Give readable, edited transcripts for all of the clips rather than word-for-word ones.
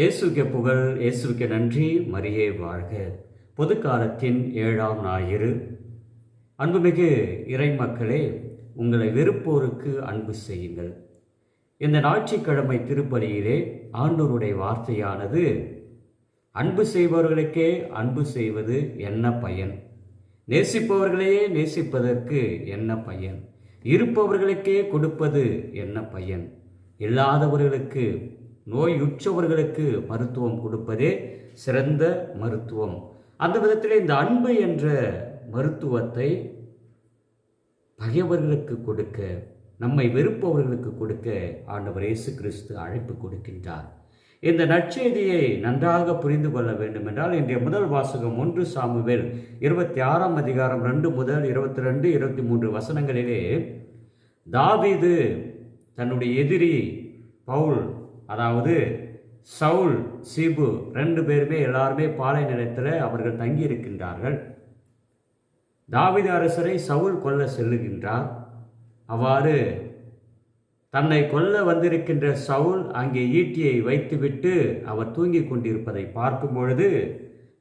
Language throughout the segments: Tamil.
இயேசுவுக்கே புகழ், இயேசுவுக்கே நன்றி, மரியே வாழ்க. பொது காலத்தின் 7ஆம் ஞாயிறு. அன்புமிகு இறை மக்களே, உங்களை வெறுப்போருக்கு அன்பு செய்யுங்கள். இந்த ஞாயிற்றுக்கிழமை திருப்பலியிலே ஆண்டவருடைய வார்த்தையானது, அன்பு செய்பவர்களுக்கே அன்பு செய்வது என்ன பயன்? நேசிப்பவர்களையே நேசிப்பதற்கு என்ன பயன்? இருப்பவர்களுக்கே கொடுப்பது என்ன பயன்? இல்லாதவர்களுக்கு, நோயுற்றவர்களுக்கு மருத்துவம் கொடுப்பதே சிறந்த மருத்துவம். அந்த விதத்திலே இந்த அன்பு என்ற மருத்துவத்தை பகைவர்களுக்கு கொடுக்க, நம்மை வெறுப்பவர்களுக்கு கொடுக்க ஆண்டவர் இயேசு கிறிஸ்து அழைப்பு கொடுக்கின்றார். இந்த நற்செய்தியை நன்றாக புரிந்து கொள்ள வேண்டும் என்றால், இன்றைய முதல் வாசகம் 1 சாமுவேல் 26ஆம் அதிகாரம் 2 முதல் 22, 23 வசனங்களிலே தாவீது தன்னுடைய எதிரி பவுல், அதாவது சவுல், சீபு 2 பேருமே எல்லாருமே பாலை நிலத்தில் அவர்கள் தங்கி இருக்கின்றார்கள். தாவீது அரசரை சவுல் கொல்ல செல்லுகின்றார். அவ்வாறு தன்னை கொல்ல வந்திருக்கின்ற சவுல் அங்கே ஈட்டியை வைத்துவிட்டு அவர் தூங்கிக் கொண்டிருப்பதை பார்க்கும் பொழுது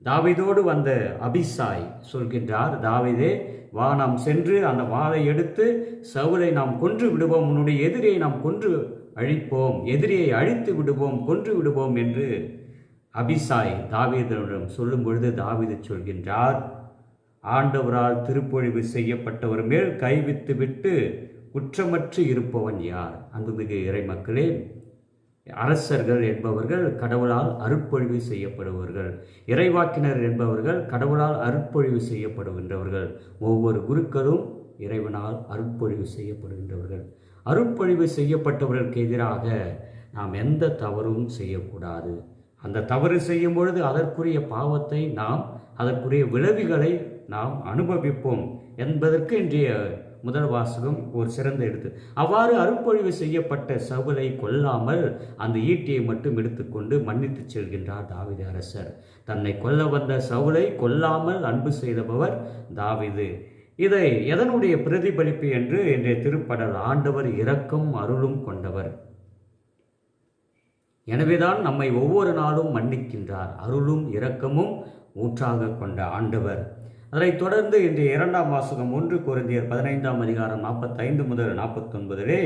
தாவீதோடு வந்த அபிசாய் சொல்கின்றார், தாவீதே வா, நாம் சென்று அந்த வாளை எடுத்து சவுலை நாம் கொன்று விடுவோம், உன்னுடைய எதிரியை நாம் கொன்று அழிப்போம், எதிரியை அழித்து விடுவோம், கொன்று விடுவோம் என்று அபிசாய் தாவீதிடம் சொல்லும் பொழுது தாவீது சொல்கின்றார், ஆண்டவரால் திருப்பொழிவு செய்யப்பட்டவர் மேல் கைவித்து விட்டு குற்றமற்று இருப்பவன் யார்? அன்புமிகு இறை மக்களே, அரசர்கள் என்பவர்கள் கடவுளால் அருட்பொழிவு செய்யப்படுபவர்கள். இறைவாக்கினர் என்பவர்கள் கடவுளால் அருட்பொழிவு செய்யப்படுகின்றவர்கள். ஒவ்வொரு குருக்களும் இறைவனால் அருட்பொழிவு செய்யப்படுகின்றவர்கள். அருட்பொழிவு செய்யப்பட்டவர்களுக்கு எதிராக நாம் எந்த தவறும் செய்யக்கூடாது. அந்த தவறு செய்யும் பொழுது அதற்குரிய பாவத்தை நாம், அதற்குரிய விளைவுகளை நாம் அனுபவிப்போம் என்பதற்கு இன்றைய முதல் வாசகம் ஒரு சிறந்த எடுத்து. அவ்வாறு அருட்பொழிவு செய்யப்பட்ட சவுலை கொல்லாமல் அந்த ஈட்டியை மட்டும் எடுத்துக்கொண்டு மன்னித்து செல்கின்றார் தாவீது அரசர். தன்னை கொல்ல வந்த சவுலை கொல்லாமல் அன்பு செய்தவர் தாவீது. இதை எதனுடைய பிரதிபலிப்பு என்று இன்றைய திருப்படல், ஆண்டவர் இரக்கம் அருளும் கொண்டவர். எனவேதான் நம்மை ஒவ்வொரு நாளும் மன்னிக்கின்றார். அருளும் இரக்கமும் ஊற்றாக கொண்ட ஆண்டவர். அதைத் தொடர்ந்து இன்றைய 2ஆம் வாசகம் 1 கொரிந்தியர் 15ஆம் அதிகாரம் 45 முதல் 49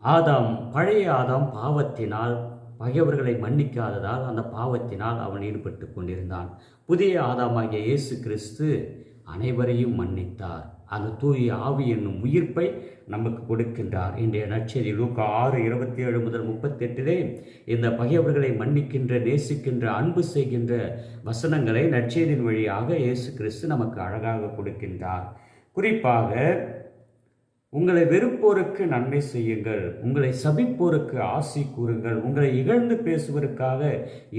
ஆதாம், பழைய ஆதாம் பாவத்தினால் பகைவர்களை மன்னிக்காததால் அந்த பாவத்தினால் அவன் ஈடுபட்டு கொண்டிருந்தான். புதிய ஆதாமாகிய இயேசு கிறிஸ்து அனைவரையும் மன்னித்தார். அந்த தூய ஆவி என்னும் உயிர்ப்பை நமக்கு கொடுக்கின்றார். இன்றைய நற்செய்தி லூக்கா 6:27 முதல் 38 இந்த பகைவர்களை மன்னிக்கின்ற, நேசிக்கின்ற, அன்பு செய்கின்ற வசனங்களை நற்செய்தியின் வழியாக இயேசு கிறிஸ்து நமக்கு அழகாக கொடுக்கின்றார். குறிப்பாக, உங்களை வெறுப்போருக்கு நன்மை செய்யுங்கள், உங்களை சபிப்போருக்கு ஆசி கூறுங்கள், உங்களை இகழ்ந்து பேசுவதற்காக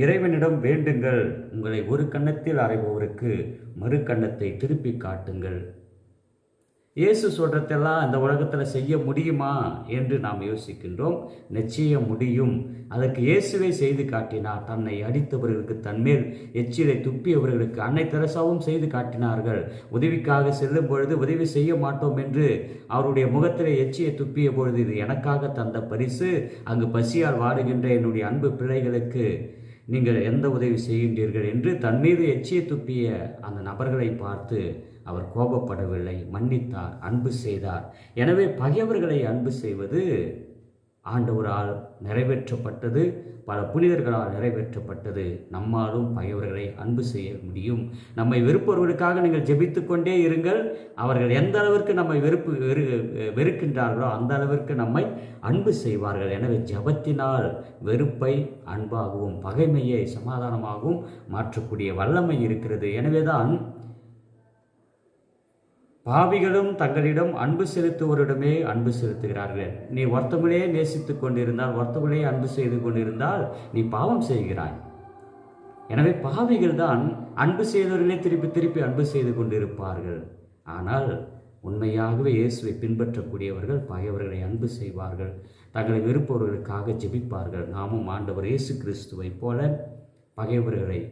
இறைவனிடம் வேண்டுங்கள், உங்களை ஒரு கன்னத்தில் அறைபவருக்கு மறு கன்னத்தை திருப்பி காட்டுங்கள். இயேசு சொல்றதெல்லாம் இந்த உலகத்தில் செய்ய முடியுமா என்று நாம் யோசிக்கின்றோம். நிச்சயம் முடியும். அதற்கு இயேசுவை செய்து காட்டினார். தன்னை அடித்தவர்களுக்கு, தன்மேல் எச்சிலை துப்பியவர்களுக்கு அன்னை தெரசாவும் செய்து காட்டினார்கள். உதவிக்காக செல்லும் பொழுது உதவி செய்ய மாட்டோம் என்று அவருடைய முகத்திலே எச்சியை துப்பிய பொழுது, இது எனக்காக தந்த பரிசு, அங்கு பசியால் வாடுகின்ற என்னுடைய அன்பு பிள்ளைகளுக்கு நீங்கள் எந்த உதவி செய்கின்றீர்கள் என்று தன் மீது எச்சியை துப்பிய அந்த நபர்களை பார்த்து அவர் கோபப்படவில்லை, மன்னித்தார், அன்பு செய்தார். எனவே பகைவர்களை அன்பு செய்வது ஆண்டவரால் நிறைவேற்றப்பட்டது, பல புனிதர்களால் நிறைவேற்றப்பட்டது. நம்மாலும் பகைவர்களை அன்பு செய்ய முடியும். நம்மை வெறுப்பவர்களுக்காக நீங்கள் ஜெபித்து கொண்டே இருங்கள். அவர்கள் எந்த அளவிற்கு நம்மை வெறுக்கின்றார்களோ அந்த அளவிற்கு நம்மை அன்பு செய்வார்கள். எனவே ஜெபத்தினால் வெறுப்பை அன்பாகவும் பகைமையை சமாதானமாகவும் மாற்றக்கூடிய வல்லமை இருக்கிறது. எனவேதான் பாவிகளும் தங்களிடம் அன்பு செலுத்துவோரிடமே அன்பு செலுத்துகிறார்கள். நீ ஒருத்தவங்களே நேசித்து கொண்டிருந்தால், ஒருத்தவங்களே அன்பு செய்து கொண்டிருந்தால் நீ பாவம் செய்கிறாய். எனவே பாவிகள் தான் அன்பு செய்தவர்களே திருப்பி திருப்பி அன்பு செய்து கொண்டிருப்பார்கள். ஆனால் உண்மையாகவே இயேசுவை பின்பற்றக்கூடியவர்கள் பகைவர்களை அன்பு செய்வார்கள், தங்களை வெறுப்பவர்களுக்காக ஜெபிப்பார்கள். நாமும் ஆண்டவர் இயேசு கிறிஸ்துவை போல பகைவர்களை,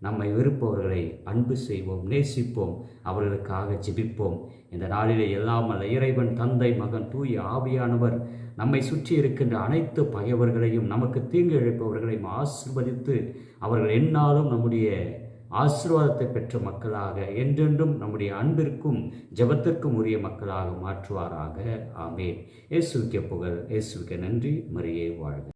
நம்மை வெறுப்பவர்களை அன்பு செய்வோம், நேசிப்போம், அவர்களுக்காக ஜெபிப்போம். இந்த நாளிலே எல்லாம் அல்ல இறைவன், தந்தை, மகன், தூய ஆவியானவர் நம்மை சுற்றி இருக்கின்ற அனைத்து பகைவர்களையும் நமக்கு தீங்கு இழைப்பவர்களையும் ஆசீர்வதித்து அவர்கள் எந்நாளும் நம்முடைய ஆசீர்வாதத்தை பெற்ற மக்களாக என்றென்றும் நம்முடைய அன்பிற்கும் ஜெபத்திற்கும் உரிய மக்களாக மாற்றுவாராக. ஆமென். இயேசுவுக்கே புகழ், இயேசுவுக்கே நன்றி. மரியே வாழ்க.